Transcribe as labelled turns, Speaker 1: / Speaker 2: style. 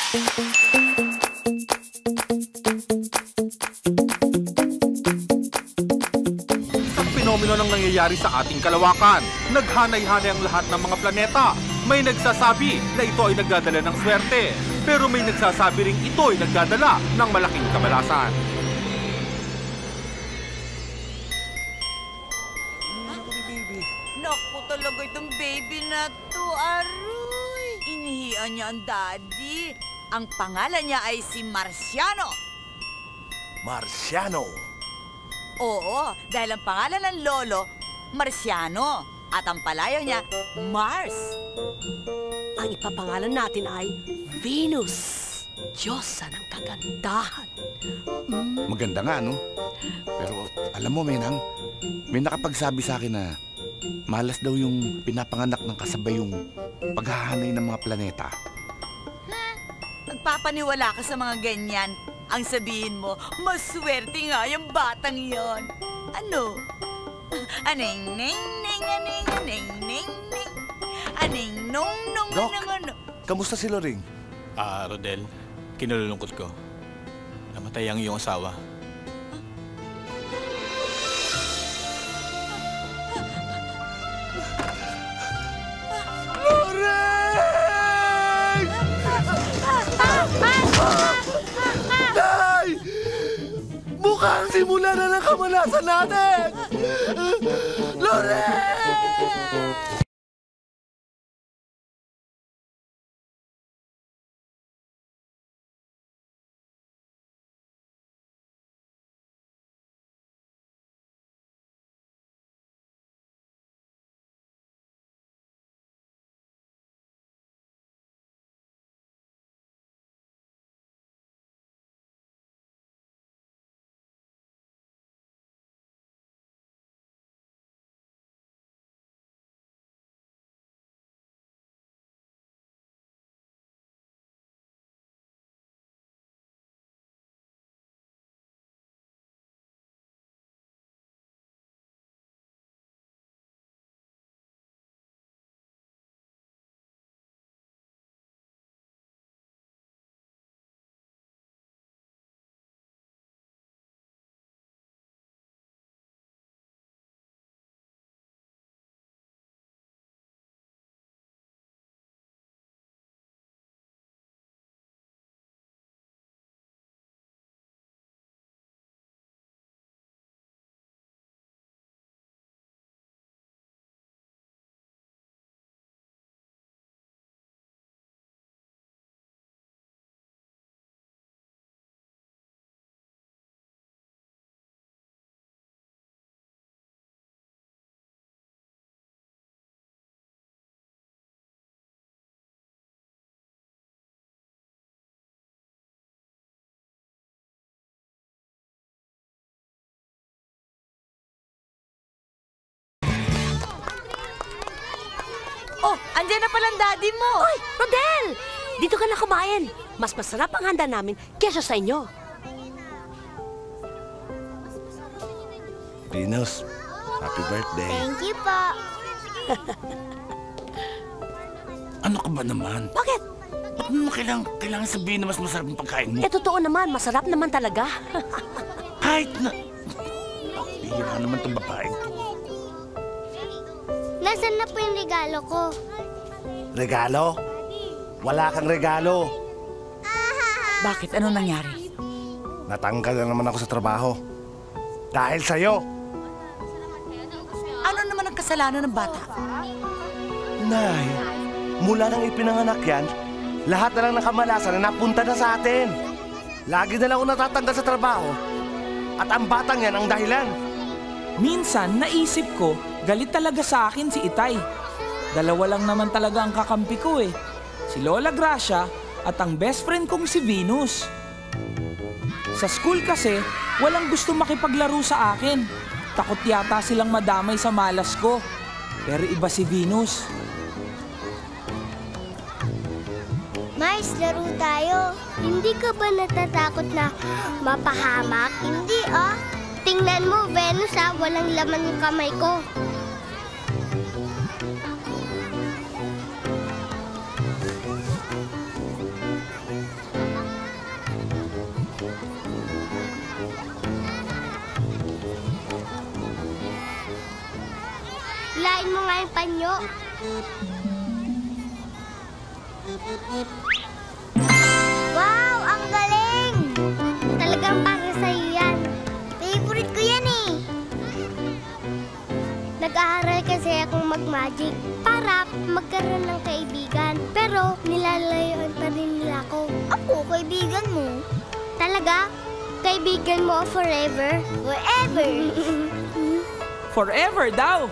Speaker 1: Isang fenomeno ang nangyayari sa ating kalawakan. Naghanay-hanay ang lahat ng mga planeta. May nagsasabi na ito ay nagdadala ng swerte. Pero may nagsasabi ring ito ay nagdadala ng malaking kamalasan.
Speaker 2: Naku talaga itong baby na to, aroy. Inihian niya ang daddy. Ang pangalan niya ay si Marciano.
Speaker 3: Marciano?
Speaker 2: Oo, dahil ang pangalan ng lolo, Marciano. At ang palayaw niya, Mars.
Speaker 4: Ang ipapangalan natin ay Venus. Diyosa ng kagandahan.
Speaker 5: Maganda nga, no? Pero alam mo, Menang, may nakapagsabi sa akin na malas daw yung pinapanganak ng kasabay yung paghahanay ng mga planeta.
Speaker 2: Nagpapaniwala ka sa mga ganyan. Ang sabihin mo, maswerte nga yung batang yon. Ano? Aning, ning, ning, aning, ning, ning, ning. Aning, nung, nung,
Speaker 3: Doc,
Speaker 2: ano.
Speaker 3: kamusta si Loring?
Speaker 6: Rodel, kinalulungkot ko. Namatay ang iyong asawa.
Speaker 3: Loring! Day! Mukhang simula na ng kamalasan natin! Loring!
Speaker 2: Oh, andyan na palang daddy mo.
Speaker 4: Uy, Rodel! Dito ka na kumain. Mas masarap ang handa namin kesa sa inyo.
Speaker 3: Venus, happy birthday.
Speaker 7: Thank you po.
Speaker 5: Ano ka ba naman?
Speaker 4: Bakit?
Speaker 5: Ba't mo kailangan sabihin na mas masarap ang pagkain mo?
Speaker 4: Eh, totoo naman. Masarap naman talaga.
Speaker 5: Kahit na... Bihira naman itong babaeng to.
Speaker 7: Nasaan na po yung regalo ko?
Speaker 3: Regalo? Wala kang regalo.
Speaker 2: Bakit? Ano nangyari?
Speaker 3: Natanggal na naman ako sa trabaho. Dahil sa'yo.
Speaker 2: Ano naman ang kasalanan ng bata?
Speaker 3: Nay, mula nang ipinanganak yan, lahat na lang ng kamalasan na napunta na sa atin. Lagi na lang ako natatanggal sa trabaho. At ang batang yan ang dahilan.
Speaker 8: Minsan, naisip ko, galit talaga sa akin si Itay. Dalawa lang naman talaga ang kakampi ko eh. Si Lola Gracia at ang best friend kong si Venus. Sa school kasi, walang gusto makipaglaro sa akin. Takot yata silang madamay sa malas ko. Pero iba si Venus.
Speaker 7: Mars, laro tayo. Hindi ka ba natatakot na mapahamak? Hindi, oh. Tingnan mo, Venus, ah. Walang laman yung kamay ko. tayong panyo. Wow, ang galing! Talagang para sa'yo yan. Favorite ko yan eh. Nag-aaral kasi akong mag-magic para magkaroon ng kaibigan. Pero nilalayuan pa rin nila ako. Ako, kaibigan mo? Talaga? Kaibigan mo forever? Forever!
Speaker 8: Forever daw!